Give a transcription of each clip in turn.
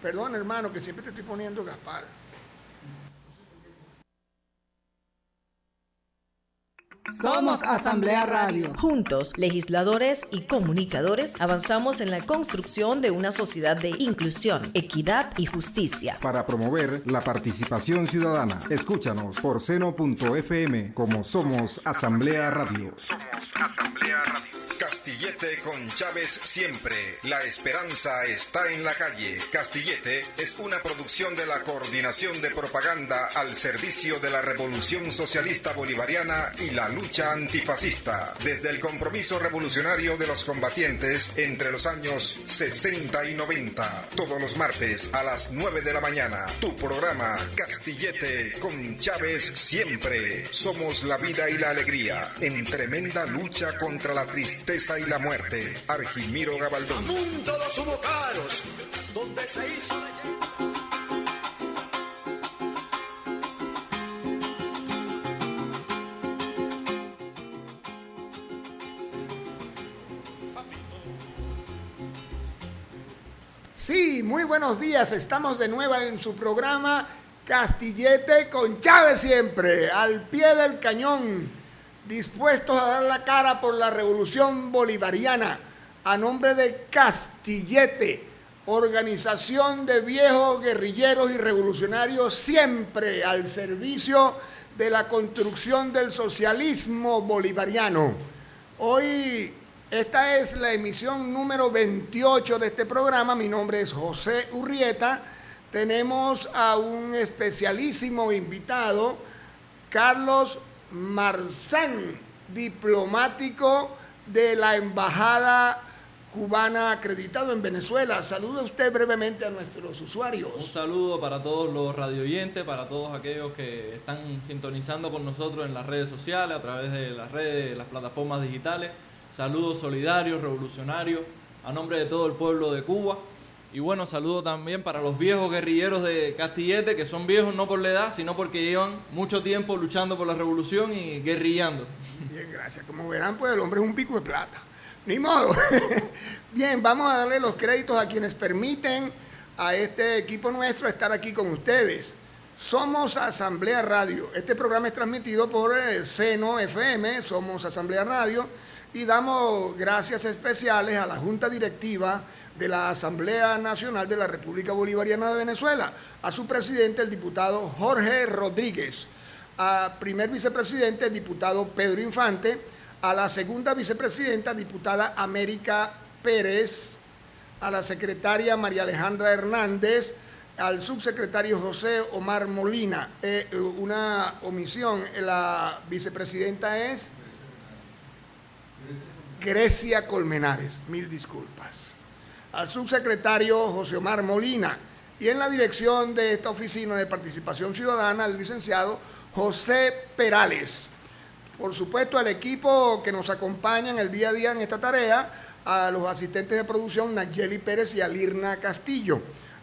Perdón, hermano, que siempre te estoy poniendo Gaspar. Somos Asamblea Radio. Juntos, legisladores y comunicadores, avanzamos en la construcción de una sociedad de inclusión, equidad y justicia. Para promover la participación ciudadana, escúchanos por seno.fm como Somos Asamblea Radio. Somos Asamblea Radio. Castillete con Chávez siempre. La esperanza está en la calle. Castillete es una producción de la Coordinación de Propaganda al servicio de la Revolución Socialista Bolivariana y la lucha antifascista. Desde el compromiso revolucionario de los combatientes entre los años 60 y 90. Todos los martes a las 9 de la mañana. Tu programa Castillete con Chávez siempre. Somos la vida y la alegría en tremenda lucha contra la tristeza y la muerte. Argimiro Gabaldón. Mundo los hubo caros, donde se hizo Sí, muy buenos días. Estamos de nuevo en su programa Castillete con Chávez siempre, al pie del cañón, dispuestos a dar la cara por la revolución bolivariana, a nombre de Castillete, organización de viejos guerrilleros y revolucionarios siempre al servicio de la construcción del socialismo bolivariano. Hoy, esta es la emisión número 28 de este programa. Mi nombre es José Urrieta. Tenemos a un especialísimo invitado, Carlos Marzán, diplomático de la Embajada Cubana acreditado en Venezuela. Salude usted brevemente a nuestros usuarios. Un saludo para todos los radioyentes, para todos aquellos que están sintonizando con nosotros en las redes sociales, a través de las redes, las plataformas digitales. Saludos solidarios, revolucionarios, a nombre de todo el pueblo de Cuba. Y bueno, saludo también para los viejos guerrilleros de Castillete, que son viejos no por la edad, sino porque llevan mucho tiempo luchando por la revolución y guerrillando. Bien, gracias. Como verán, pues el hombre es un pico de plata. Ni modo. Bien, vamos a darle los créditos a quienes permiten a este equipo nuestro estar aquí con ustedes. Somos Asamblea Radio. Este programa es transmitido por Seno FM, Somos Asamblea Radio, y damos gracias especiales a la Junta Directiva de la Asamblea Nacional de la República Bolivariana de Venezuela, a su presidente, el diputado Jorge Rodríguez, a primer vicepresidente, el diputado Pedro Infante, a la segunda vicepresidenta, diputada América Pérez, a la secretaria María Alejandra Hernández, al subsecretario José Omar Molina. Una omisión, la vicepresidenta es Grecia Colmenares, mil disculpas. Al subsecretario José Omar Molina, y en la dirección de esta oficina de participación ciudadana, el licenciado José Perales. Por supuesto, al equipo que nos acompaña en el día a día en esta tarea, a los asistentes de producción Nayeli Pérez y Alirna Castillo,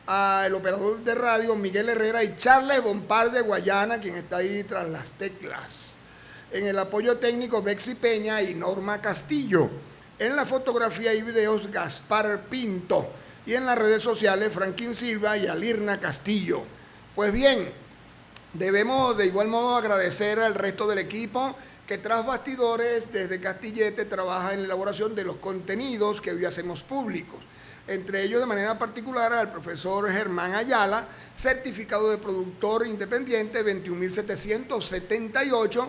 al operador de radio Miguel Herrera y Charles Bompard de Guayana, quien está ahí tras las teclas. En el apoyo técnico Bexy Peña y Norma Castillo. En la fotografía y videos Gaspar Pinto. Y en las redes sociales Franklin Silva y Alirna Castillo. Pues bien, debemos de igual modo agradecer al resto del equipo que tras bastidores desde Castillete trabaja en la elaboración de los contenidos que hoy hacemos públicos. Entre ellos de manera particular al profesor Germán Ayala, certificado de productor independiente 21.778,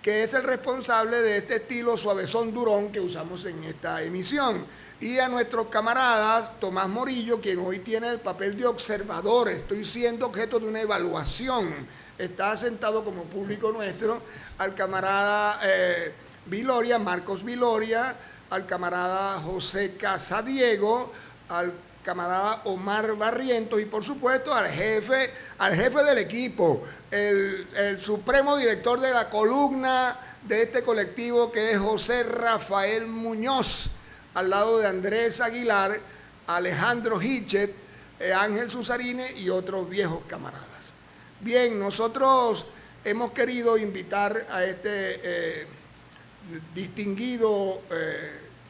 que es el responsable de este estilo suavezón durón que usamos en esta emisión. Y a nuestros camaradas, Tomás Morillo, quien hoy tiene el papel de observador, estoy siendo objeto de una evaluación, está sentado como público nuestro, al camarada Viloria, Marcos Viloria, al camarada José Casadiego, al camarada Omar Barrientos y por supuesto al jefe del equipo, el supremo director de la columna de este colectivo, que es José Rafael Muñoz, al lado de Andrés Aguilar, Alejandro Hitchet, Ángel Susarine y otros viejos camaradas. Bien, nosotros hemos querido invitar a este distinguido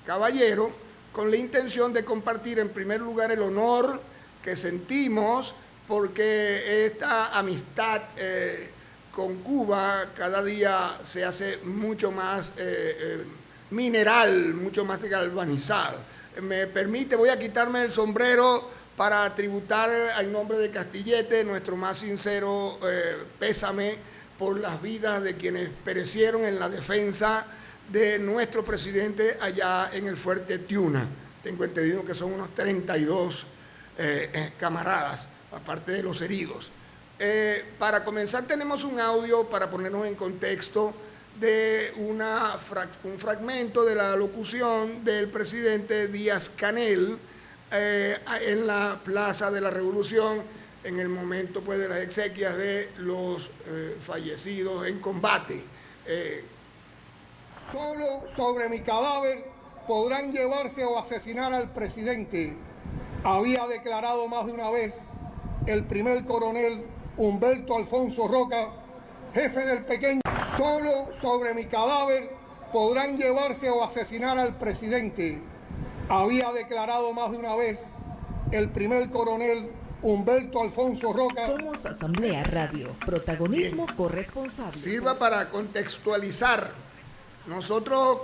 caballero con la intención de compartir en primer lugar el honor que sentimos, porque esta amistad con Cuba cada día se hace mucho más mineral, mucho más galvanizado. Me permite, voy a quitarme el sombrero para tributar al nombre de Castillete nuestro más sincero pésame por las vidas de quienes perecieron en la defensa de nuestro presidente allá en el fuerte Tiuna. Tengo entendido que son unos 32 camaradas, aparte de los heridos. Para comenzar tenemos un audio para ponernos en contexto de un fragmento de la locución del presidente Díaz-Canel en la Plaza de la Revolución en el momento pues, de las exequias de los fallecidos en combate. Solo sobre mi cadáver podrán llevarse o asesinar al presidente, había declarado más de una vez el primer coronel Humberto Alfonso Roca, jefe del pequeño. Solo sobre mi cadáver podrán llevarse o asesinar al presidente, había declarado más de una vez el primer coronel Humberto Alfonso Roca. Somos Asamblea Radio, protagonismo Bien. corresponsable. Sirva para contextualizar. Nosotros,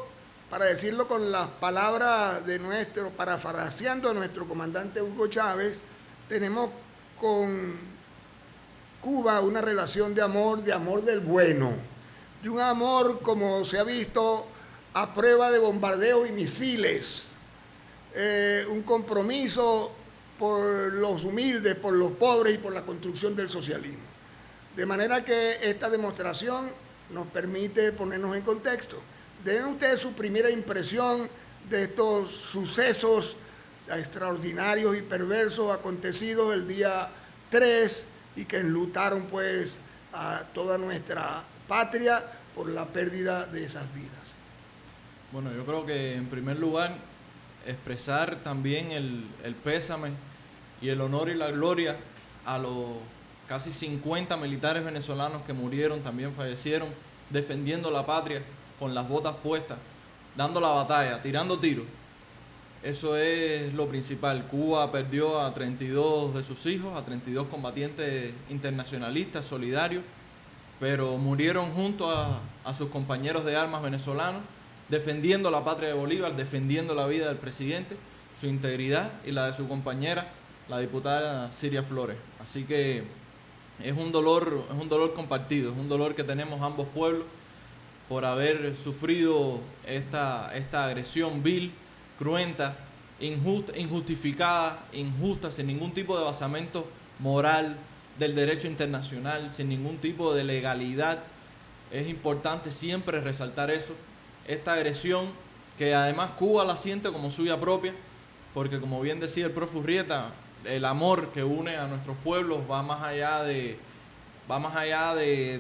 para decirlo con las palabras de parafraseando a nuestro comandante Hugo Chávez, tenemos con Cuba una relación de amor del bueno, de un amor como se ha visto a prueba de bombardeos y misiles, un compromiso por los humildes, por los pobres y por la construcción del socialismo. De manera que esta demostración nos permite ponernos en contexto. Den ustedes su primera impresión de estos sucesos extraordinarios y perversos acontecidos el día 3 y que enlutaron pues a toda nuestra patria por la pérdida de esas vidas. Bueno, yo creo que en primer lugar expresar también el pésame y el honor y la gloria a los casi 50 militares venezolanos que murieron, también fallecieron, defendiendo la patria con las botas puestas, dando la batalla, tirando tiros. Eso es lo principal. Cuba perdió a 32 de sus hijos, a 32 combatientes internacionalistas, solidarios, pero murieron junto a sus compañeros de armas venezolanos, defendiendo la patria de Bolívar, defendiendo la vida del presidente, su integridad y la de su compañera, la diputada Siria Flores. Así que es un dolor compartido, es un dolor que tenemos ambos pueblos por haber sufrido esta agresión vil, cruenta, injustificada, injusta, sin ningún tipo de basamento moral del derecho internacional, sin ningún tipo de legalidad. Es importante siempre resaltar eso, esta agresión que además Cuba la siente como suya propia, porque como bien decía el profe Urrieta, el amor que une a nuestros pueblos va más allá de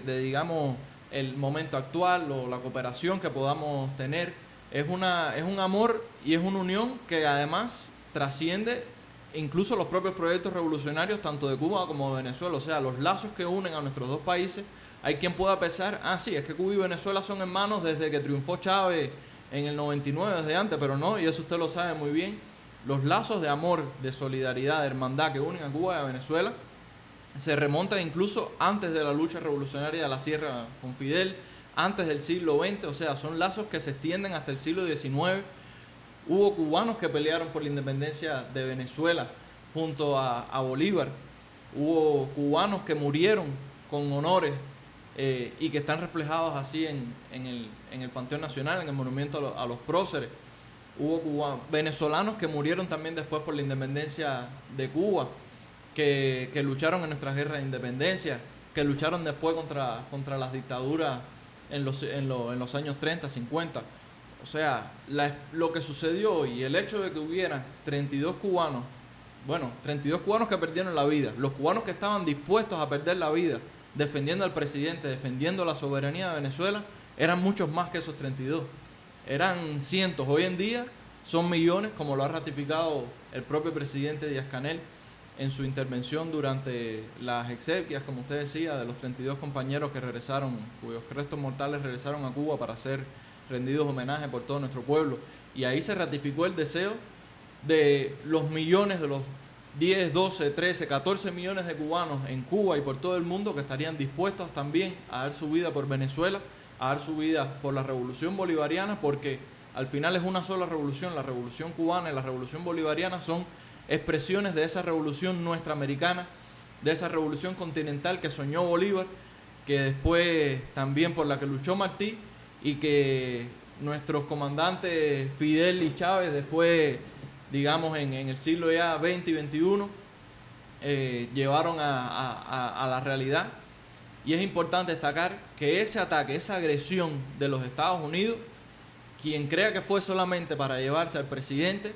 digamos, el momento actual o la cooperación que podamos tener. Es un amor y es una unión que además trasciende incluso los propios proyectos revolucionarios tanto de Cuba como de Venezuela. O sea, los lazos que unen a nuestros dos países, hay quien pueda pensar, sí, es que Cuba y Venezuela son hermanos desde que triunfó Chávez en el 99, desde antes, pero no, y eso usted lo sabe muy bien. Los lazos de amor, de solidaridad, de hermandad que unen a Cuba y a Venezuela se remontan incluso antes de la lucha revolucionaria de la Sierra con Fidel, antes del siglo XX, o sea, son lazos que se extienden hasta el siglo XIX. Hubo cubanos que pelearon por la independencia de Venezuela junto a Bolívar. Hubo cubanos que murieron con honores y que están reflejados así en el Panteón Nacional, en el monumento a los próceres. Hubo venezolanos que murieron también después por la independencia de Cuba, que lucharon en nuestras guerras de independencia, que lucharon después contra las dictaduras en los años 30, 50. O sea, lo que sucedió y el hecho de que hubiera 32 cubanos que perdieron la vida, los cubanos que estaban dispuestos a perder la vida defendiendo al presidente, defendiendo la soberanía de Venezuela, eran muchos más que esos 32. Eran cientos. Hoy en día son millones, como lo ha ratificado el propio presidente Díaz-Canel en su intervención durante las exequias, como usted decía, de los 32 compañeros que regresaron, cuyos restos mortales regresaron a Cuba para ser rendidos homenaje por todo nuestro pueblo. Y ahí se ratificó el deseo de los millones de los 10, 12, 13, 14 millones de cubanos en Cuba y por todo el mundo que estarían dispuestos también a dar su vida por Venezuela, a dar su vida por la revolución bolivariana, porque al final es una sola revolución. La revolución cubana y la revolución bolivariana son expresiones de esa revolución nuestra americana, de esa revolución continental que soñó Bolívar, que después también por la que luchó Martí y que nuestros comandantes Fidel y Chávez después, digamos en el siglo ya 20 y 21, llevaron a la realidad. Y es importante destacar que ese ataque, esa agresión de los Estados Unidos, quien crea que fue solamente para llevarse al presidente,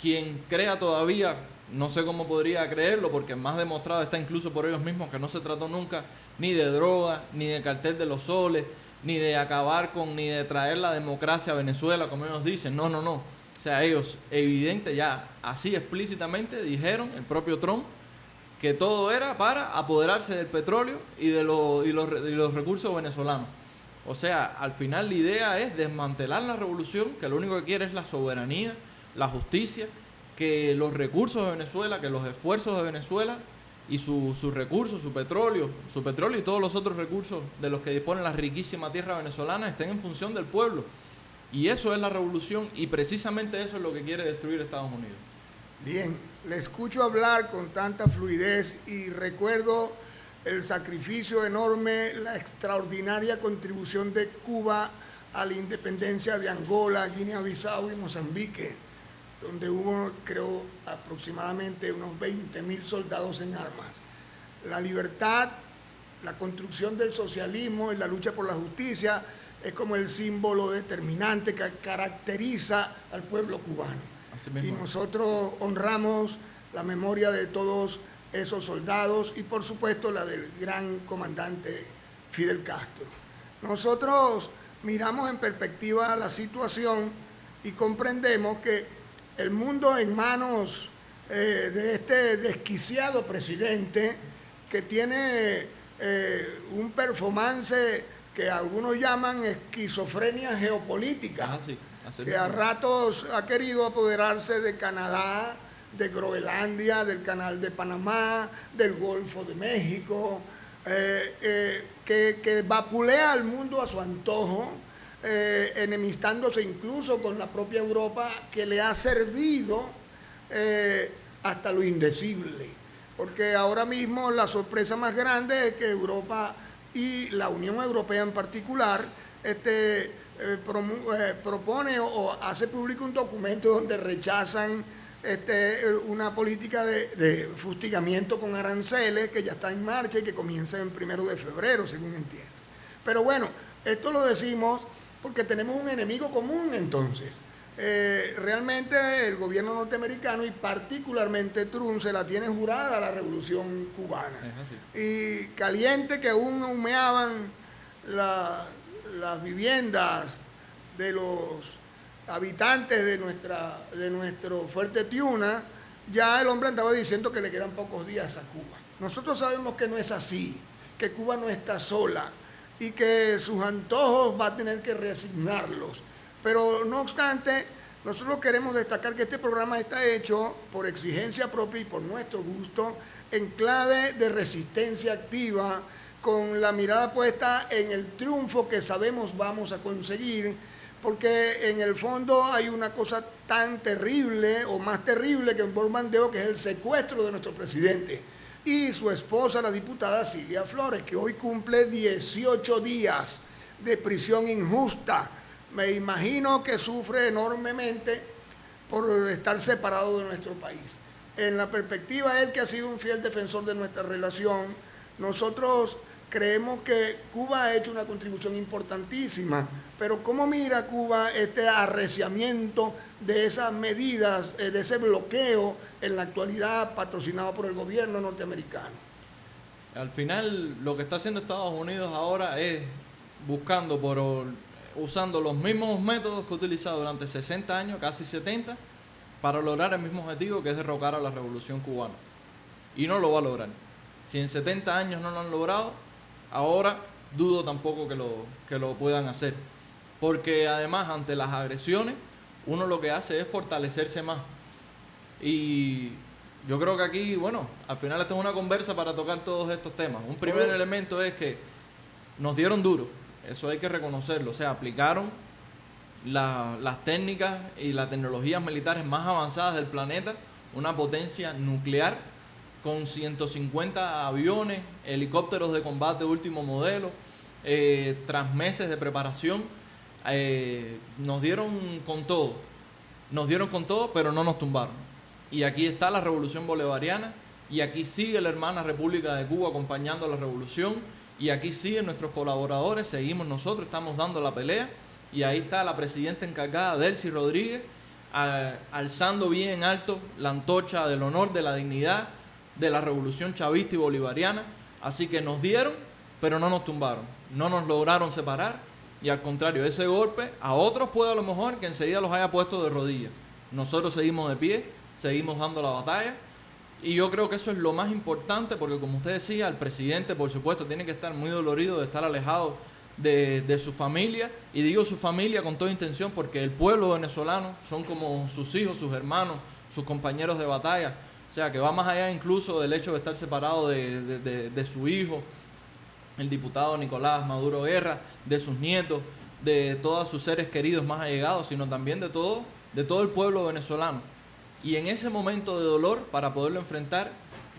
quien crea todavía, no sé cómo podría creerlo, porque más demostrado está incluso por ellos mismos que no se trató nunca ni de droga, ni de cartel de los soles, ni de acabar con, ni de traer la democracia a Venezuela, como ellos dicen. No. O sea, ellos evidente ya, así explícitamente dijeron, el propio Trump, que todo era para apoderarse del petróleo y de los recursos venezolanos. O sea, al final la idea es desmantelar la revolución, que lo único que quiere es la soberanía, la justicia, que los recursos de Venezuela, que los esfuerzos de Venezuela y sus recursos, su petróleo y todos los otros recursos de los que dispone la riquísima tierra venezolana estén en función del pueblo. Y eso es la revolución, y precisamente eso es lo que quiere destruir Estados Unidos. Bien, le escucho hablar con tanta fluidez y recuerdo el sacrificio enorme, la extraordinaria contribución de Cuba a la independencia de Angola, Guinea-Bissau y Mozambique, donde hubo, creo, aproximadamente unos 20.000 soldados en armas. La libertad, la construcción del socialismo y la lucha por la justicia es como el símbolo determinante que caracteriza al pueblo cubano. Y nosotros honramos la memoria de todos esos soldados y por supuesto la del gran comandante Fidel Castro. Nosotros miramos en perspectiva la situación y comprendemos que el mundo en manos de este desquiciado presidente que tiene un performance que algunos llaman esquizofrenia geopolítica, que a ratos ha querido apoderarse de Canadá, de Groenlandia, del Canal de Panamá, del Golfo de México, que vapulea al mundo a su antojo, enemistándose incluso con la propia Europa, que le ha servido hasta lo indecible. Porque ahora mismo la sorpresa más grande es que Europa y la Unión Europea en particular propone o hace público un documento donde rechazan una política de fustigamiento con aranceles que ya está en marcha y que comienza el 1 de febrero, según entiendo. Pero bueno, esto lo decimos porque tenemos un enemigo común entonces. Realmente el gobierno norteamericano y particularmente Trump se la tiene jurada a la revolución cubana. Y caliente que aún humeaban las viviendas de los habitantes de nuestro fuerte Tiuna, ya el hombre andaba diciendo que le quedan pocos días a Cuba. Nosotros sabemos que no es así, que Cuba no está sola y que sus antojos va a tener que reasignarlos. Pero no obstante, nosotros queremos destacar que este programa está hecho por exigencia propia y por nuestro gusto, en clave de resistencia activa, con la mirada puesta en el triunfo que sabemos vamos a conseguir, porque en el fondo hay una cosa tan terrible o más terrible que un bombardeo, que es el secuestro de nuestro presidente y su esposa, la diputada Silvia Flores, que hoy cumple 18 días de prisión injusta. Me imagino que sufre enormemente por estar separado de nuestro país. En la perspectiva, él que ha sido un fiel defensor de nuestra relación, nosotros creemos que Cuba ha hecho una contribución importantísima, pero ¿cómo mira Cuba este arreciamiento de esas medidas, de ese bloqueo en la actualidad patrocinado por el gobierno norteamericano? Al final, lo que está haciendo Estados Unidos ahora es usando los mismos métodos que ha utilizado durante 60 años, casi 70, para lograr el mismo objetivo, que es derrocar a la revolución cubana. Y no lo va a lograr. Si en 70 años no lo han logrado, ahora dudo tampoco que lo puedan hacer. Porque además, ante las agresiones, uno lo que hace es fortalecerse más. Y yo creo que aquí, bueno, al final esta es una conversa para tocar todos estos temas. Un primer elemento es que nos dieron duro, eso hay que reconocerlo, o sea, aplicaron las técnicas y las tecnologías militares más avanzadas del planeta, una potencia nuclear con 150 aviones, helicópteros de combate último modelo, tras meses de preparación, nos dieron con todo, pero no nos tumbaron. Y aquí está la revolución bolivariana, y aquí sigue la hermana República de Cuba acompañando a la revolución, y aquí siguen nuestros colaboradores, seguimos nosotros, estamos dando la pelea, y ahí está la presidenta encargada, Delcy Rodríguez, alzando bien en alto la antorcha del honor, de la dignidad, de la revolución chavista y bolivariana. Así que nos dieron, pero no nos tumbaron, no nos lograron separar, y al contrario, ese golpe a otros puede a lo mejor que enseguida los haya puesto de rodillas. Nosotros seguimos de pie, seguimos dando la batalla, y yo creo que eso es lo más importante, porque como usted decía, el presidente por supuesto tiene que estar muy dolorido de estar alejado de su familia, y digo su familia con toda intención porque el pueblo venezolano son como sus hijos, sus hermanos, sus compañeros de batalla, o sea que va más allá incluso del hecho de estar separado de su hijo, el diputado Nicolás Maduro Guerra, de sus nietos, de todos sus seres queridos más allegados, sino también de todo el pueblo venezolano. Y en ese momento de dolor, para poderlo enfrentar,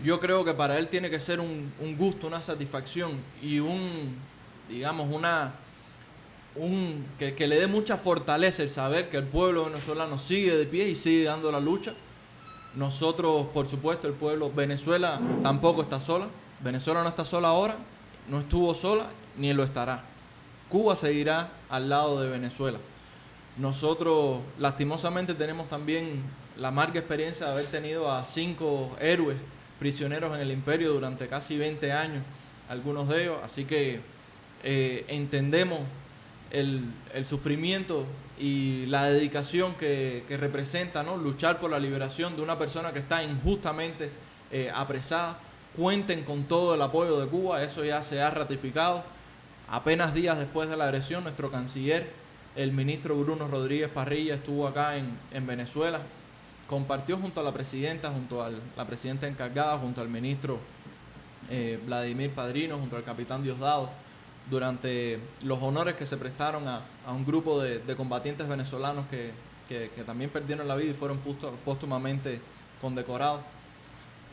yo creo que para él tiene que ser un gusto, una satisfacción y que le dé mucha fortaleza el saber que el pueblo venezolano sigue de pie y sigue dando la lucha. Nosotros, por supuesto, el pueblo, Venezuela tampoco está sola. Venezuela no está sola ahora, no estuvo sola ni lo estará. Cuba seguirá al lado de Venezuela. Nosotros, lastimosamente, tenemos también la amarga experiencia de haber tenido a 5 héroes prisioneros en el imperio durante casi 20 años, algunos de ellos, así que entendemos el sufrimiento y la dedicación que representa, ¿no?, luchar por la liberación de una persona que está injustamente apresada. Cuenten con todo el apoyo de Cuba, eso ya se ha ratificado. Apenas días después de la agresión, nuestro canciller, el ministro Bruno Rodríguez Parrilla, estuvo acá en Venezuela, compartió junto a la presidenta, junto a la presidenta encargada, junto al ministro Vladimir Padrino, junto al capitán Diosdado, durante los honores que se prestaron a un grupo de combatientes venezolanos que también perdieron la vida y fueron póstumamente condecorados.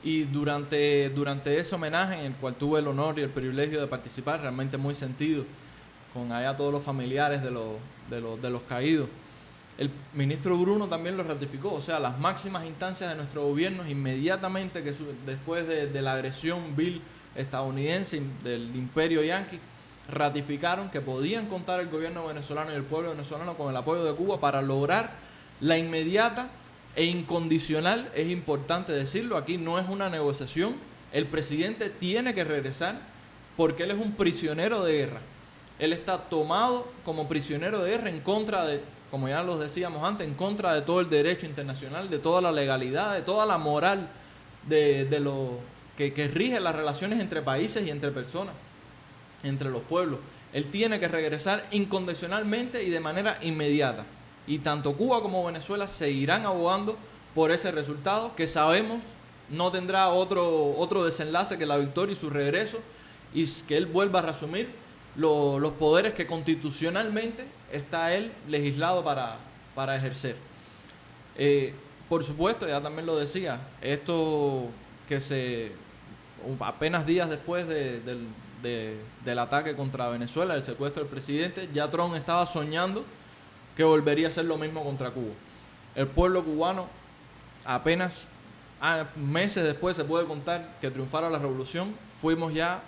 Y durante ese homenaje, en el cual tuve el honor y el privilegio de participar, realmente muy sentido, con allá todos los familiares de los caídos, el ministro Bruno también lo ratificó. O sea, las máximas instancias de nuestro gobierno, inmediatamente después de la agresión vil estadounidense del imperio yanqui, ratificaron que podían contar el gobierno venezolano y el pueblo venezolano con el apoyo de Cuba para lograr la inmediata e incondicional, es importante decirlo, aquí no es una negociación, el presidente tiene que regresar porque él es un prisionero de guerra. Él está tomado como prisionero de guerra en contra de, como ya los decíamos antes, en contra de todo el derecho internacional, de toda la legalidad, de toda la moral de lo que rige las relaciones entre países y entre personas, entre los pueblos. Él tiene que regresar incondicionalmente y de manera inmediata. Y tanto Cuba como Venezuela seguirán abogando por ese resultado, que sabemos no tendrá otro desenlace que la victoria y su regreso, y que él vuelva a reasumir los poderes que constitucionalmente está él legislado para ejercer. Por supuesto, ya también lo decía, esto que apenas días después del ataque contra Venezuela, el secuestro del presidente, ya Trump estaba soñando que volvería a hacer lo mismo contra Cuba. El pueblo cubano, apenas meses después se puede contar que triunfara la revolución, fuimos ya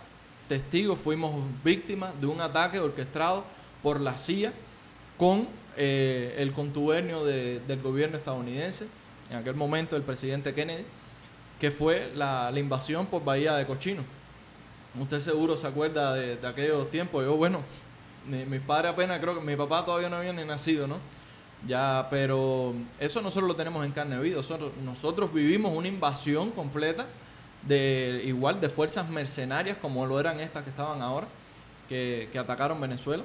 testigos, fuimos víctimas de un ataque orquestado por la CIA con el contubernio del gobierno estadounidense, en aquel momento el presidente Kennedy, que fue la invasión por Bahía de Cochinos. Usted seguro se acuerda de aquellos tiempos. Yo, bueno, mis padres apenas, creo que mi papá todavía no había ni nacido, ¿no? Ya, pero eso nosotros lo tenemos en carne vida. Nosotros vivimos una invasión completa igual de fuerzas mercenarias como lo eran estas que estaban ahora, que atacaron Venezuela.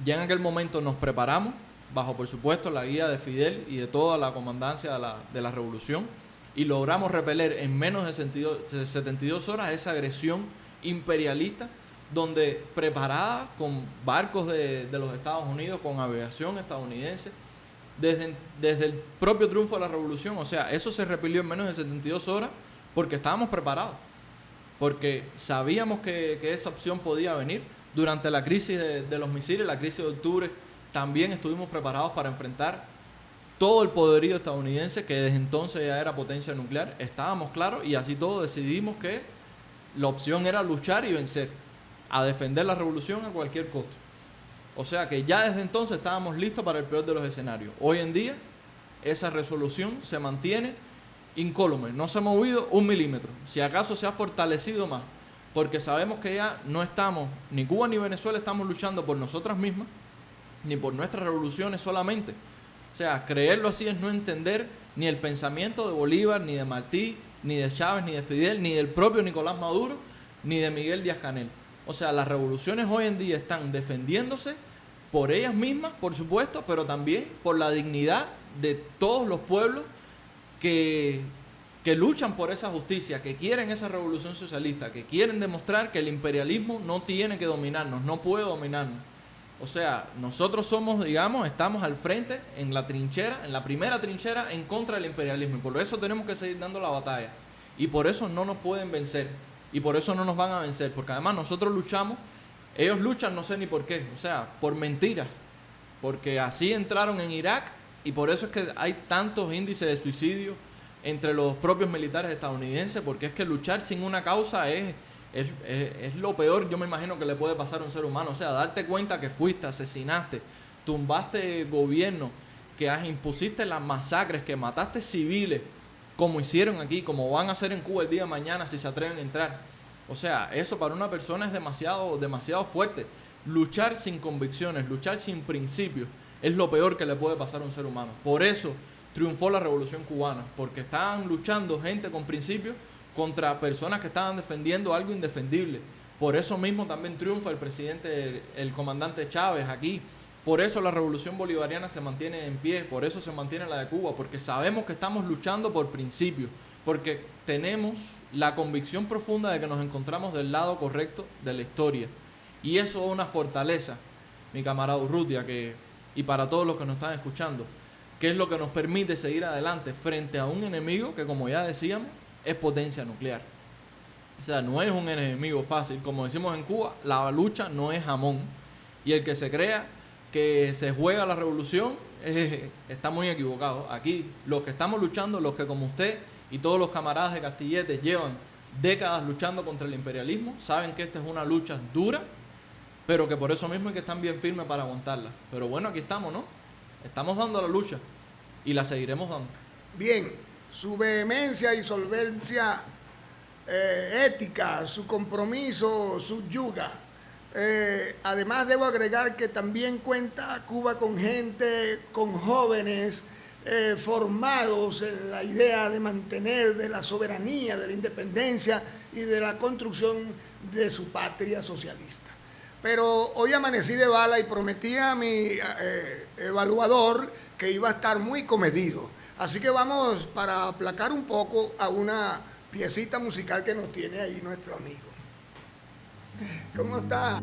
Ya en aquel momento nos preparamos, bajo por supuesto la guía de Fidel y de toda la comandancia de la revolución, y logramos repeler en menos de 72 horas esa agresión imperialista, donde preparada con barcos de los Estados Unidos, con aviación estadounidense, desde el propio triunfo de la revolución. O sea, eso se repelió en menos de 72 horas porque estábamos preparados, porque sabíamos que esa opción podía venir. Durante la crisis de los misiles, la crisis de octubre, también estuvimos preparados para enfrentar todo el poderío estadounidense, que desde entonces ya era potencia nuclear. Estábamos claros y así todo decidimos que la opción era luchar y vencer, a defender la revolución a cualquier costo. O sea que ya desde entonces estábamos listos para el peor de los escenarios. Hoy en día esa resolución se mantiene incólume, no se ha movido un milímetro, si acaso se ha fortalecido más, porque sabemos que ya no estamos, ni Cuba ni Venezuela estamos luchando por nosotras mismas, ni por nuestras revoluciones solamente. O sea, creerlo así es no entender ni el pensamiento de Bolívar, ni de Martí, ni de Chávez, ni de Fidel, ni del propio Nicolás Maduro, ni de Miguel Díaz-Canel. O sea, las revoluciones hoy en día están defendiéndose por ellas mismas, por supuesto, pero también por la dignidad de todos los pueblos que luchan por esa justicia, que quieren esa revolución socialista, que quieren demostrar que el imperialismo no tiene que dominarnos, no puede dominarnos. O sea, nosotros somos, digamos, estamos al frente, en la trinchera, en la primera trinchera, en contra del imperialismo. Y por eso tenemos que seguir dando la batalla. Y por eso no nos pueden vencer. Y por eso no nos van a vencer. Porque además nosotros luchamos, ellos luchan no sé ni por qué. O sea, por mentiras. Porque así entraron en Irak y por eso es que hay tantos índices de suicidio entre los propios militares estadounidenses. Porque es que luchar sin una causa es lo peor, yo me imagino, que le puede pasar a un ser humano. O sea, darte cuenta que fuiste, asesinaste, tumbaste gobierno, que impusiste las masacres, que mataste civiles, como hicieron aquí, como van a hacer en Cuba el día de mañana si se atreven a entrar. O sea, eso para una persona es demasiado fuerte. Luchar sin convicciones, luchar sin principios, es lo peor que le puede pasar a un ser humano. Por eso triunfó la Revolución Cubana, porque estaban luchando gente con principios contra personas que estaban defendiendo algo indefendible. Por eso mismo también triunfa el presidente, el comandante Chávez aquí. Por eso la revolución bolivariana se mantiene en pie, por eso se mantiene la de Cuba, porque sabemos que estamos luchando por principios, porque tenemos la convicción profunda de que nos encontramos del lado correcto de la historia. Y eso es una fortaleza, mi camarada Urrutia, y para todos los que nos están escuchando, que es lo que nos permite seguir adelante frente a un enemigo que, como ya decíamos, es potencia nuclear. O sea, no es un enemigo fácil. Como decimos en Cuba, la lucha no es jamón. Y el que se crea que se juega la revolución está muy equivocado. Aquí, los que estamos luchando, los que como usted y todos los camaradas de Castillete llevan décadas luchando contra el imperialismo, saben que esta es una lucha dura, pero que por eso mismo hay que estar bien firmes para aguantarla. Pero bueno, aquí estamos, ¿no? Estamos dando la lucha y la seguiremos dando. Bien, su vehemencia y solvencia ética, su compromiso, su yuga. Además debo agregar que también cuenta Cuba con gente, con jóvenes formados en la idea de mantener de la soberanía, de la independencia y de la construcción de su patria socialista. Pero hoy amanecí de bala y prometí a mi evaluador que iba a estar muy comedido. Así que vamos, para aplacar un poco, a una piecita musical que nos tiene ahí nuestro amigo. ¿Cómo está?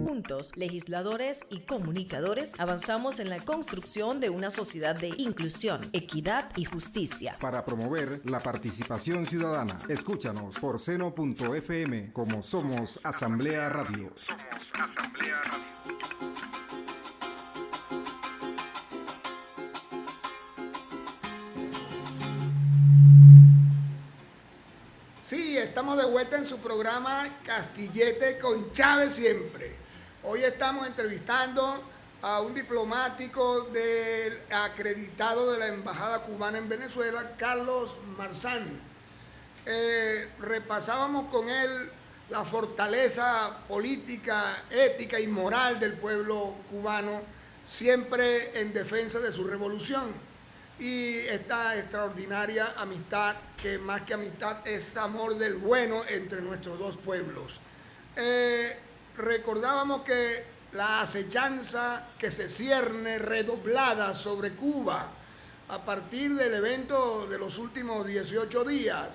Juntos, legisladores y comunicadores, avanzamos en la construcción de una sociedad de inclusión, equidad y justicia. Para promover la participación ciudadana, escúchanos por seno.fm como Somos Asamblea Radio. Somos Asamblea Radio. Sí, estamos de vuelta en su programa Castillete con Chávez siempre. Hoy estamos entrevistando a un diplomático acreditado de la Embajada Cubana en Venezuela, Carlos Marzán. Repasábamos con él la fortaleza política, ética y moral del pueblo cubano, siempre en defensa de su revolución. Y esta extraordinaria amistad, que más que amistad es amor del bueno entre nuestros dos pueblos. Recordábamos que la acechanza que se cierne redoblada sobre Cuba a partir del evento de los últimos 18 días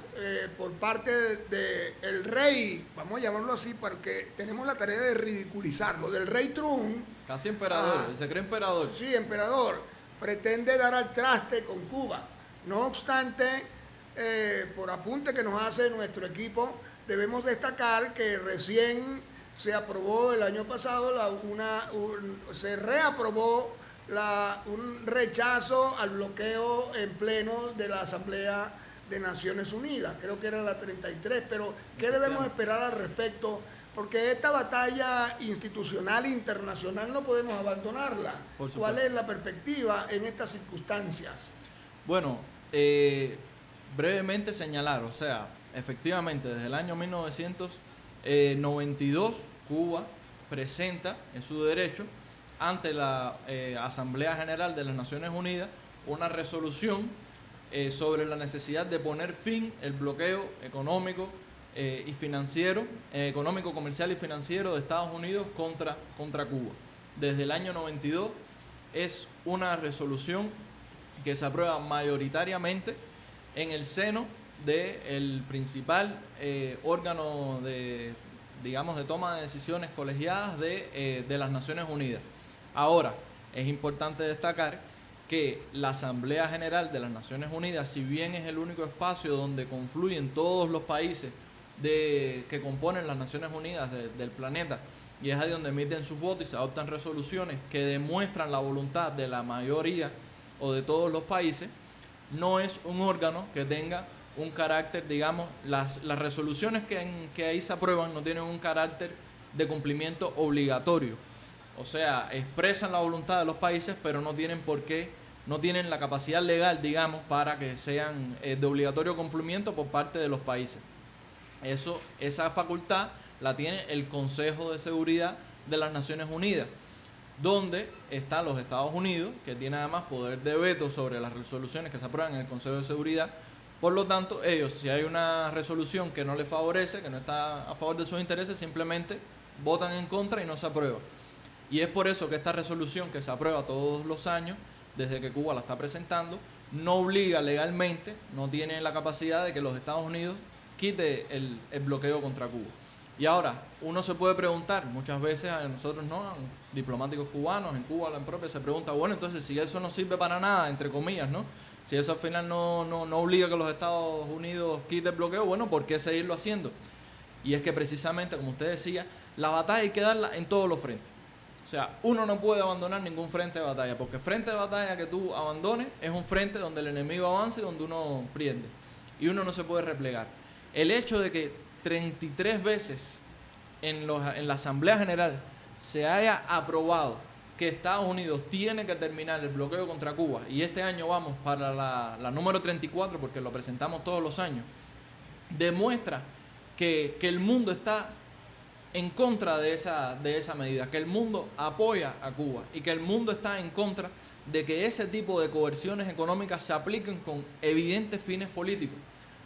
por parte del rey, vamos a llamarlo así porque tenemos la tarea de ridiculizarlo, del rey Trump. Casi emperador, se cree emperador. Sí, emperador, pretende dar al traste con Cuba. No obstante, por apunte que nos hace nuestro equipo, debemos destacar que recién se aprobó el año pasado, se reaprobó un rechazo al bloqueo en pleno de la Asamblea de Naciones Unidas, creo que era la 33, pero ¿qué debemos esperar al respecto? Porque esta batalla institucional internacional no podemos abandonarla. ¿Cuál es la perspectiva en estas circunstancias? Bueno, brevemente señalar, o sea, efectivamente desde el año 1992 Cuba presenta en su derecho ante la Asamblea General de las Naciones Unidas una resolución sobre la necesidad de poner fin al bloqueo económico y financiero, económico, comercial y financiero de Estados Unidos contra Cuba. Desde el año 92 es una resolución que se aprueba mayoritariamente en el seno del principal órgano de toma de decisiones colegiadas de las Naciones Unidas. Ahora, es importante destacar que la Asamblea General de las Naciones Unidas, si bien es el único espacio donde confluyen todos los países que componen las Naciones Unidas del planeta, y es ahí donde emiten sus votos y se adoptan resoluciones que demuestran la voluntad de la mayoría o de todos los países, no es un órgano que tenga un carácter, las resoluciones que ahí se aprueban no tienen un carácter de cumplimiento obligatorio. O sea, expresan la voluntad de los países, pero no tienen no tienen la capacidad legal, para que sean de obligatorio cumplimiento por parte de los países. Esa facultad la tiene el Consejo de Seguridad de las Naciones Unidas, donde están los Estados Unidos, que tiene además poder de veto sobre las resoluciones que se aprueban en el Consejo de Seguridad. Por lo tanto, ellos, si hay una resolución que no les favorece, que no está a favor de sus intereses, simplemente votan en contra y no se aprueba. Y es por eso que esta resolución, que se aprueba todos los años, desde que Cuba la está presentando, no obliga legalmente, no tiene la capacidad de que los Estados Unidos quite el bloqueo contra Cuba. Y ahora, uno se puede preguntar, muchas veces a nosotros, a diplomáticos cubanos, en Cuba la propia, se pregunta, bueno, entonces si eso no sirve para nada, entre comillas, si eso al final no obliga a que los Estados Unidos quite el bloqueo, bueno, ¿por qué seguirlo haciendo? Y es que precisamente, como usted decía, la batalla hay que darla en todos los frentes. O sea, uno no puede abandonar ningún frente de batalla, porque frente de batalla que tú abandones es un frente donde el enemigo avanza y donde uno pierde. Y uno no se puede replegar. El hecho de que 33 veces en la Asamblea General se haya aprobado que Estados Unidos tiene que terminar el bloqueo contra Cuba, y este año vamos para la número 34, porque lo presentamos todos los años, demuestra que el mundo está en contra de esa medida, que el mundo apoya a Cuba y que el mundo está en contra de que ese tipo de coerciones económicas se apliquen con evidentes fines políticos.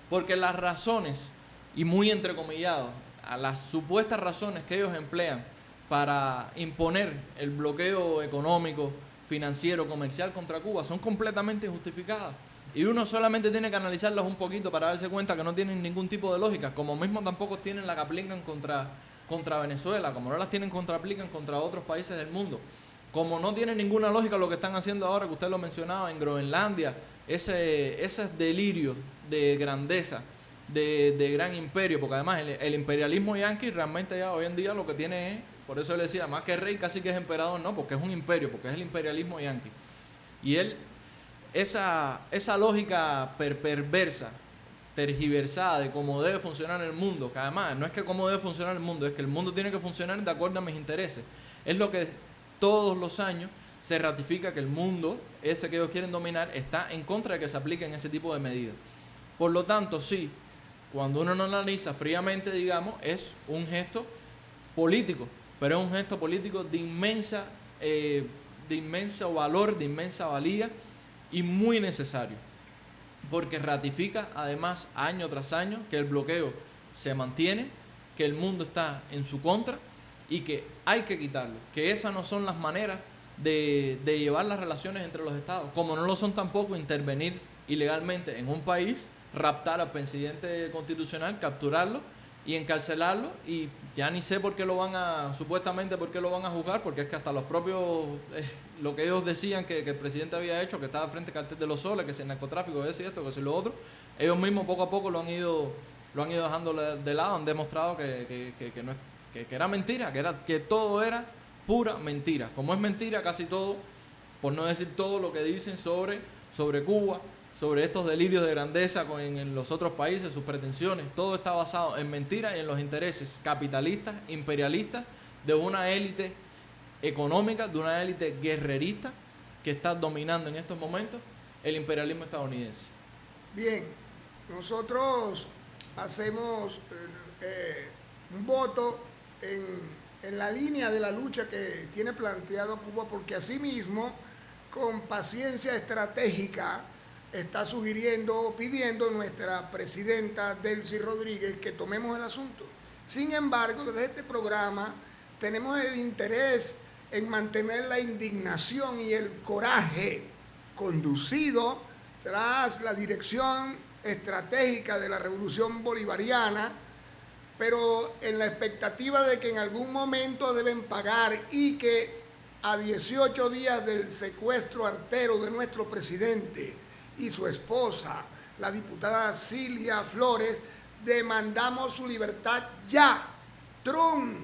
Porque las razones, y muy entrecomillado, a las supuestas razones que ellos emplean para imponer el bloqueo económico, financiero, comercial contra Cuba son completamente injustificadas. Y uno solamente tiene que analizarlas un poquito para darse cuenta que no tienen ningún tipo de lógica, como mismo tampoco tienen la que aplican contra Venezuela, como no las aplican contra otros países del mundo, como no tiene ninguna lógica lo que están haciendo ahora, que usted lo mencionaba, en Groenlandia, ese delirio de grandeza, de gran imperio, porque además el imperialismo yanqui realmente ya hoy en día lo que tiene es, por eso le decía, más que rey casi que es emperador, no, porque es un imperio, porque es el imperialismo yanqui. Y esa lógica perversa, tergiversada de cómo debe funcionar el mundo, que además no es que cómo debe funcionar el mundo, es que el mundo tiene que funcionar de acuerdo a mis intereses, es lo que todos los años se ratifica, que el mundo, ese que ellos quieren dominar, está en contra de que se apliquen ese tipo de medidas. Por lo tanto, sí, cuando uno lo analiza fríamente, es un gesto político, pero es un gesto político de inmenso valor, de inmensa valía y muy necesario, porque ratifica además año tras año que el bloqueo se mantiene, que el mundo está en su contra y que hay que quitarlo, que esas no son las maneras de llevar las relaciones entre los estados, como no lo son tampoco intervenir ilegalmente en un país, raptar al presidente constitucional, capturarlo y encarcelarlo, y ya ni sé por qué lo van a, supuestamente por qué lo van a juzgar, porque es que hasta los propios, lo que ellos decían que el presidente había hecho, que estaba frente al cartel de los soles, que si el narcotráfico, que si esto, que si lo otro, ellos mismos poco a poco lo han ido dejando de lado, han demostrado que no es, que era mentira, que todo era pura mentira. Como es mentira casi todo, por no decir todo lo que dicen sobre Cuba, sobre estos delirios de grandeza en los otros países, sus pretensiones, todo está basado en mentiras y en los intereses capitalistas, imperialistas, de una élite económica, de una élite guerrerista que está dominando en estos momentos el imperialismo estadounidense. Bien, nosotros hacemos un voto en la línea de la lucha que tiene planteado Cuba, porque asimismo, con paciencia estratégica, está sugiriendo, pidiendo nuestra presidenta Delcy Rodríguez que tomemos el asunto. Sin embargo, desde este programa tenemos el interés en mantener la indignación y el coraje conducido tras la dirección estratégica de la revolución bolivariana, pero en la expectativa de que en algún momento deben pagar, y que a 18 días del secuestro artero de nuestro presidente y su esposa, la diputada Cilia Flores, demandamos su libertad ya. Trump,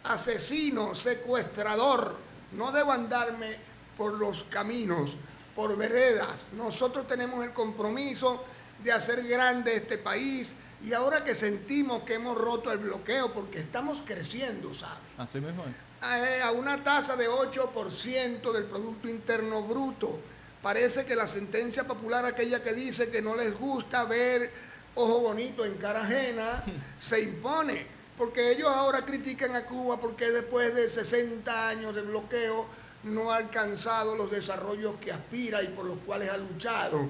asesino, secuestrador, no debo andarme por los caminos, por veredas. Nosotros tenemos el compromiso de hacer grande este país, y ahora que sentimos que hemos roto el bloqueo, porque estamos creciendo, ¿sabes? Así mismo es. A una tasa de 8% del Producto Interno Bruto. Parece que la sentencia popular, aquella que dice que no les gusta ver ojo bonito en cara ajena, se impone, porque ellos ahora critican a Cuba porque después de 60 años de bloqueo no ha alcanzado los desarrollos que aspira y por los cuales ha luchado,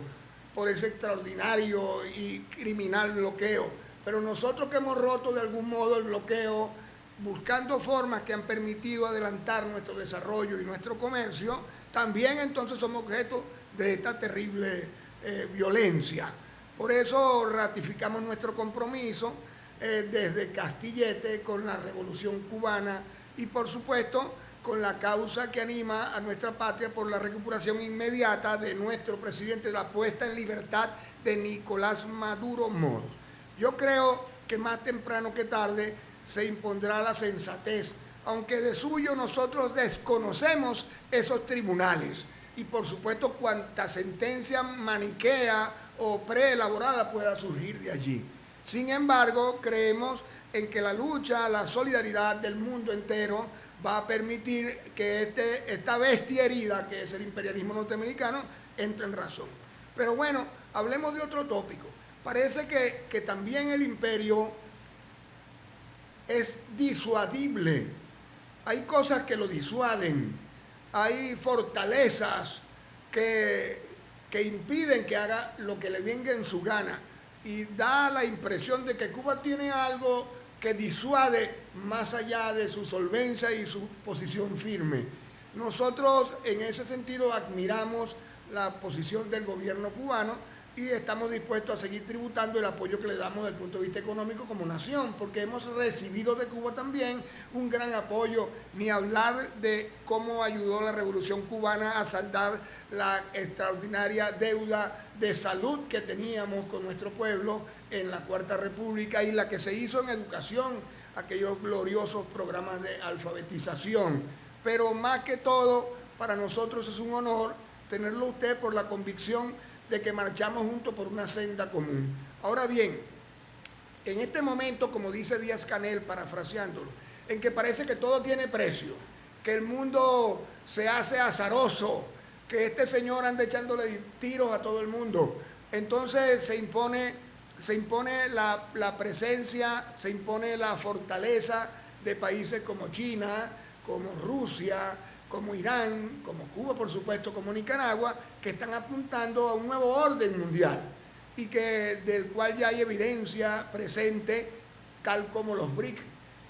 por ese extraordinario y criminal bloqueo. Pero nosotros que hemos roto de algún modo el bloqueo, buscando formas que han permitido adelantar nuestro desarrollo y nuestro comercio, también entonces somos objeto de esta terrible violencia. Por eso ratificamos nuestro compromiso desde Castillete con la Revolución Cubana y, por supuesto, con la causa que anima a nuestra patria por la recuperación inmediata de nuestro presidente, la puesta en libertad de Nicolás Maduro Moros. Yo creo que más temprano que tarde se impondrá la sensatez, aunque de suyo nosotros desconocemos esos tribunales y, por supuesto, cuanta sentencia maniquea o preelaborada pueda surgir de allí. Sin embargo, creemos en que la lucha, la solidaridad del mundo entero va a permitir que esta bestia herida, que es el imperialismo norteamericano, entre en razón. Pero bueno, hablemos de otro tópico. Parece que también el imperio es disuadible. Hay cosas que lo disuaden, hay fortalezas que impiden que haga lo que le venga en su gana, y da la impresión de que Cuba tiene algo que disuade más allá de su solvencia y su posición firme. Nosotros en ese sentido admiramos la posición del gobierno cubano y estamos dispuestos a seguir tributando el apoyo que le damos desde el punto de vista económico como nación, porque hemos recibido de Cuba también un gran apoyo, ni hablar de cómo ayudó la Revolución Cubana a saldar la extraordinaria deuda de salud que teníamos con nuestro pueblo en la Cuarta República, y la que se hizo en educación, aquellos gloriosos programas de alfabetización. Pero más que todo, para nosotros es un honor tenerlo usted por la convicción de que marchamos juntos por una senda común. Ahora bien, en este momento, como dice Díaz-Canel, parafraseándolo, en que parece que todo tiene precio, que el mundo se hace azaroso, que este señor anda echándole tiros a todo el mundo, entonces se impone la presencia, se impone la fortaleza de países como China, como Rusia, como Irán, como Cuba, por supuesto, como Nicaragua, que están apuntando a un nuevo orden mundial y del cual ya hay evidencia presente, tal como los BRIC,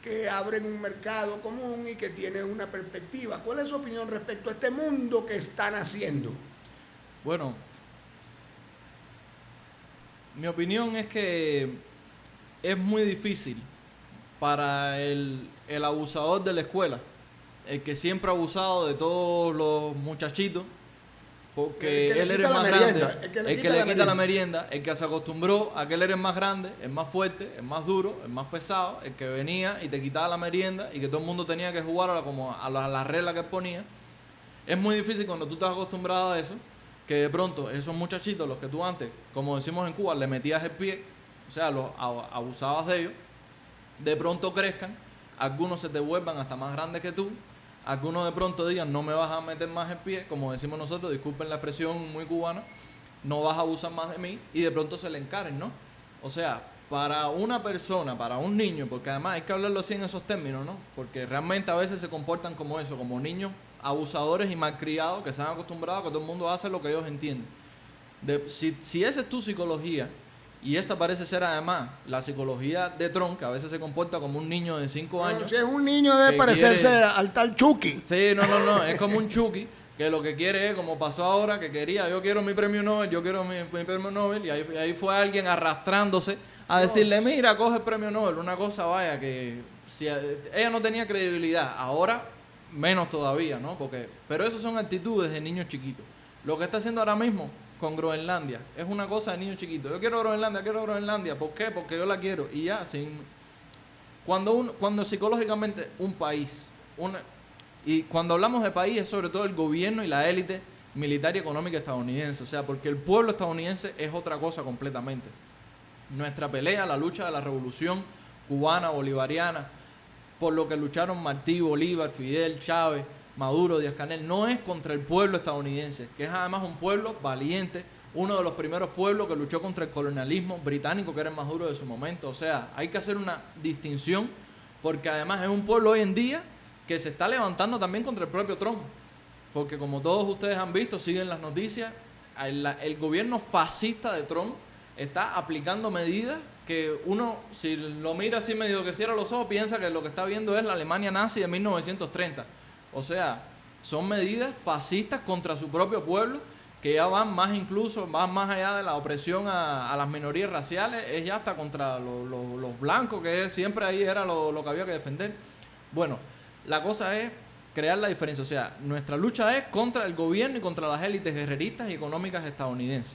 que abren un mercado común y que tienen una perspectiva. ¿Cuál es su opinión respecto a este mundo que están haciendo? Bueno, mi opinión es que es muy difícil para el abusador de la escuela, el que siempre ha abusado de todos los muchachitos, porque él era el más grande, el que le quita la merienda, el que se acostumbró a que él era el más grande, el más fuerte, el más duro, el más pesado, el que venía y te quitaba la merienda y que todo el mundo tenía que jugar como a las reglas que él ponía. Es muy difícil cuando tú estás acostumbrado a eso, que de pronto esos muchachitos, los que tú antes, como decimos en Cuba, le metías el pie, o sea, los abusabas de ellos, de pronto crezcan, algunos se te vuelvan hasta más grandes que tú, algunos de pronto digan, no me vas a meter más el pie, como decimos nosotros, disculpen la expresión muy cubana, no vas a abusar más de mí, y de pronto se le encaren, ¿no? O sea, para una persona, para un niño, porque además hay que hablarlo así en esos términos, ¿no? Porque realmente a veces se comportan como eso, como niños abusadores y malcriados que se han acostumbrado a que todo el mundo hace lo que ellos entienden. Si esa es tu psicología, y esa parece ser además la psicología de Trump, que a veces se comporta como un niño de 5 años. Si es un niño debe parecerse al tal Chucky. Sí, no, es como un Chucky, que lo que quiere es, como pasó ahora, que quería, yo quiero mi premio Nobel, yo quiero mi premio Nobel, y ahí fue alguien arrastrándose a decirle, mira, coge el premio Nobel. Una cosa, vaya, que si ella no tenía credibilidad, ahora menos todavía, ¿no? Pero eso son actitudes de niños chiquitos. Lo que está haciendo ahora mismo con Groenlandia es una cosa de niños chiquitos. Yo quiero Groenlandia. ¿Por qué? Porque yo la quiero. Y ya, cuando psicológicamente un país, y cuando hablamos de país es sobre todo el gobierno y la élite militar y económica estadounidense. O sea, porque el pueblo estadounidense es otra cosa completamente. Nuestra pelea, la lucha de la revolución cubana, bolivariana, por lo que lucharon Martí, Bolívar, Fidel, Chávez, Maduro, Díaz-Canel, no es contra el pueblo estadounidense, que es además un pueblo valiente, uno de los primeros pueblos que luchó contra el colonialismo británico, que era el más duro de su momento. O sea, hay que hacer una distinción, porque además es un pueblo hoy en día que se está levantando también contra el propio Trump, porque como todos ustedes han visto, siguen las noticias, el gobierno fascista de Trump está aplicando medidas que uno, si lo mira así medio que cierra los ojos, piensa que lo que está viendo es la Alemania nazi de 1930. O sea, son medidas fascistas contra su propio pueblo, que ya van más allá de la opresión a las minorías raciales, es ya hasta contra los blancos, que siempre ahí era lo que había que defender. Bueno, la cosa es crear la diferencia. O sea, nuestra lucha es contra el gobierno y contra las élites guerreristas y económicas estadounidenses.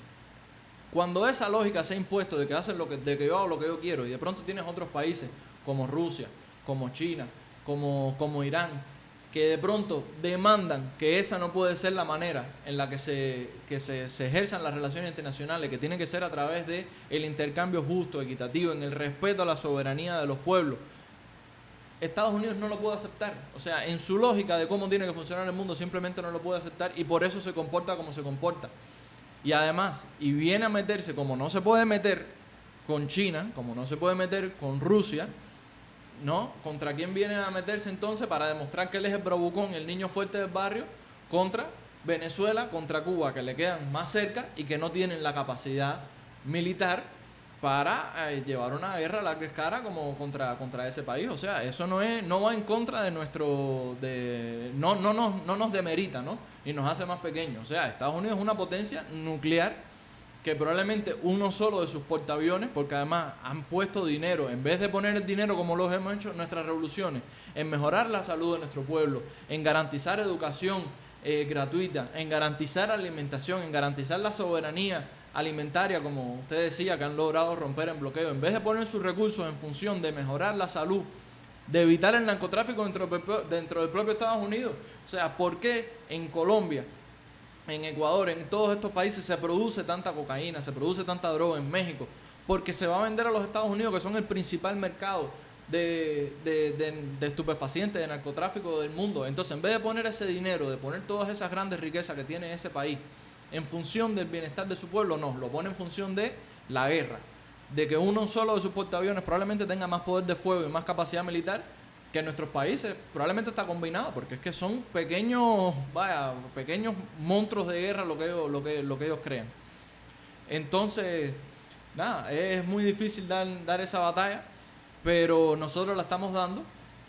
Cuando esa lógica se ha impuesto de que yo hago lo que yo quiero, y de pronto tienes otros países como Rusia, como China, como Irán, que de pronto demandan que esa no puede ser la manera en la que se ejerzan las relaciones internacionales, que tiene que ser a través de el intercambio justo, equitativo, en el respeto a la soberanía de los pueblos, Estados Unidos no lo puede aceptar. O sea, en su lógica de cómo tiene que funcionar el mundo, simplemente no lo puede aceptar, y por eso se comporta como se comporta. Y además, y viene a meterse, como no se puede meter con China, como no se puede meter con Rusia, ¿no? ¿Contra quién viene a meterse entonces para demostrar que él es el bravucón, el niño fuerte del barrio? Contra Venezuela, contra Cuba, que le quedan más cerca y que no tienen la capacidad militar para llevar una guerra a larga escala como contra ese país. O sea, eso no va en contra de nuestro... no nos demerita, ¿no? Y nos hace más pequeños. O sea, Estados Unidos es una potencia nuclear que probablemente uno solo de sus portaaviones, porque además han puesto dinero, en vez de poner el dinero como los hemos hecho en nuestras revoluciones, en mejorar la salud de nuestro pueblo, en garantizar educación gratuita, en garantizar alimentación, en garantizar la soberanía alimentaria, como usted decía, que han logrado romper en bloqueo, en vez de poner sus recursos en función de mejorar la salud, de evitar el narcotráfico dentro del propio Estados Unidos. O sea, ¿por qué en Colombia, en Ecuador, en todos estos países se produce tanta cocaína, se produce tanta droga en México? Porque se va a vender a los Estados Unidos, que son el principal mercado de estupefacientes, de narcotráfico del mundo. Entonces, en vez de poner ese dinero, de poner todas esas grandes riquezas que tiene ese país en función del bienestar de su pueblo, no, lo pone en función de la guerra, de que uno solo de sus portaaviones probablemente tenga más poder de fuego y más capacidad militar que en nuestros países. Probablemente está combinado, porque es que son pequeños monstruos de guerra lo que ellos crean. Entonces, nada, es muy difícil dar esa batalla, pero nosotros la estamos dando,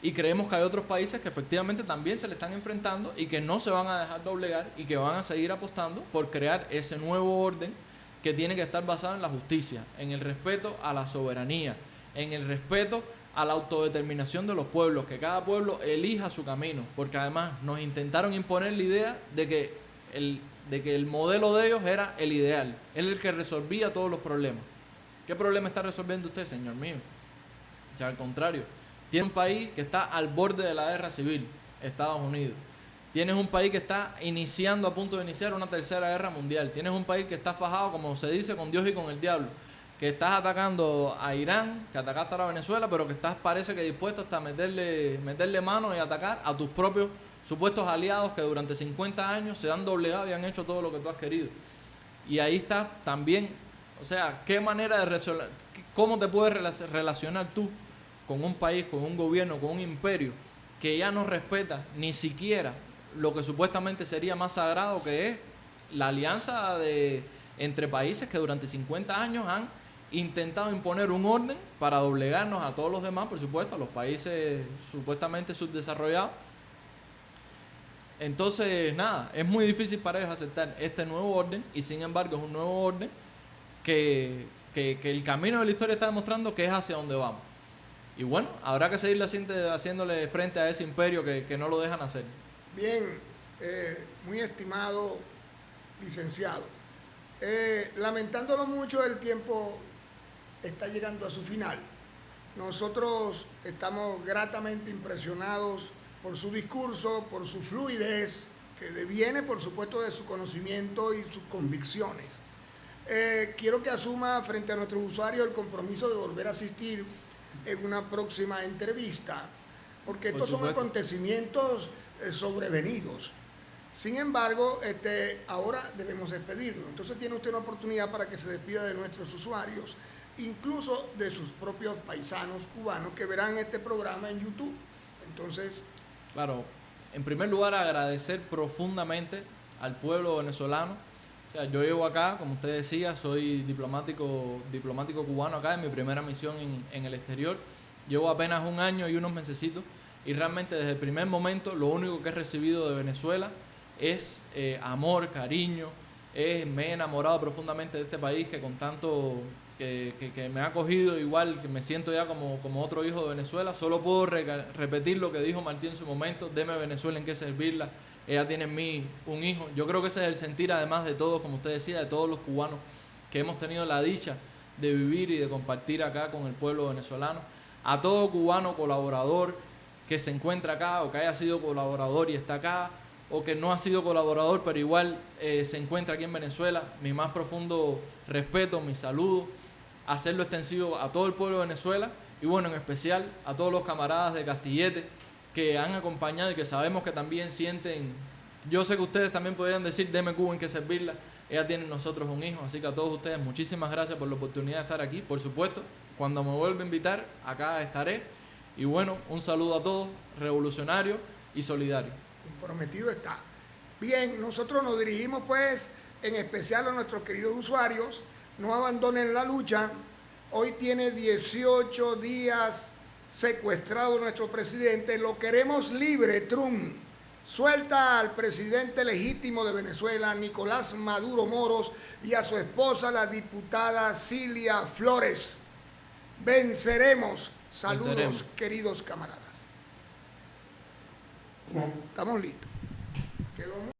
y creemos que hay otros países que efectivamente también se le están enfrentando y que no se van a dejar doblegar y que van a seguir apostando por crear ese nuevo orden que tiene que estar basado en la justicia, en el respeto a la soberanía, en el respeto a la autodeterminación de los pueblos, que cada pueblo elija su camino, porque además nos intentaron imponer la idea de que el modelo de ellos era el ideal, él el que resolvía todos los problemas. ¿Qué problema está resolviendo usted, señor mío? O sea, al contrario, tiene un país que está al borde de la guerra civil, Estados Unidos. Tienes un país que está iniciando, a punto de iniciar una tercera guerra mundial. Tienes un país que está fajado, como se dice, con Dios y con el diablo. Que estás atacando a Irán, que atacaste a Venezuela, pero que estás, parece que dispuesto hasta meterle mano y atacar a tus propios supuestos aliados que durante 50 años se han doblegado y han hecho todo lo que tú has querido. Y ahí está también, o sea, qué manera de resolver, cómo te puedes relacionar tú con un país, con un gobierno, con un imperio que ya no respeta ni siquiera lo que supuestamente sería más sagrado, que es la alianza entre países que durante 50 años han intentado imponer un orden para doblegarnos a todos los demás, por supuesto, a los países supuestamente subdesarrollados. Entonces, nada, es muy difícil para ellos aceptar este nuevo orden, y sin embargo es un nuevo orden que el camino de la historia está demostrando que es hacia donde vamos. Y bueno, habrá que seguir haciéndole frente a ese imperio que no lo dejan hacer. Bien, muy estimado licenciado, lamentándolo mucho, el tiempo está llegando a su final. Nosotros estamos gratamente impresionados por su discurso, por su fluidez, que deviene, por supuesto, de su conocimiento y sus convicciones. Quiero que asuma frente a nuestros usuarios el compromiso de volver a asistir en una próxima entrevista, porque estos son acontecimientos sobrevenidos. Sin embargo, ahora debemos despedirnos. Entonces tiene usted una oportunidad para que se despida de nuestros usuarios, incluso de sus propios paisanos cubanos que verán este programa en YouTube. Entonces... Claro, en primer lugar agradecer profundamente al pueblo venezolano. O sea, yo llevo acá, como usted decía, soy diplomático cubano acá, en mi primera misión en el exterior. Llevo apenas un año y unos mesecitos, y realmente desde el primer momento lo único que he recibido de Venezuela es amor, cariño. Me he enamorado profundamente de este país que con tanto que me ha acogido, igual que me siento ya como otro hijo de Venezuela. Solo puedo repetir lo que dijo Martí en su momento: deme Venezuela en qué servirla, ella tiene en mí un hijo. Yo creo que ese es el sentir, además de todos, como usted decía, de todos los cubanos que hemos tenido la dicha de vivir y de compartir acá con el pueblo venezolano. A todo cubano colaborador que se encuentra acá, o que haya sido colaborador y está acá, o que no ha sido colaborador pero igual se encuentra aquí en Venezuela, mi más profundo respeto, mi saludo, hacerlo extensivo a todo el pueblo de Venezuela, y bueno, en especial a todos los camaradas de Castillete que han acompañado y que sabemos que también sienten. Yo sé que ustedes también podrían decir: deme Cuba en que servirla, ella tiene en nosotros un hijo. Así que a todos ustedes, muchísimas gracias por la oportunidad de estar aquí. Por supuesto, cuando me vuelva a invitar, acá estaré. Y bueno, un saludo a todos, revolucionario y solidario. Comprometido está. Bien, nosotros nos dirigimos pues en especial a nuestros queridos usuarios. No abandonen la lucha. Hoy tiene 18 días secuestrado nuestro presidente. Lo queremos libre, Trump. Suelta al presidente legítimo de Venezuela, Nicolás Maduro Moros, y a su esposa, la diputada Cilia Flores. Venceremos. Saludos, venceremos, queridos camaradas. Estamos listos. Quedó muy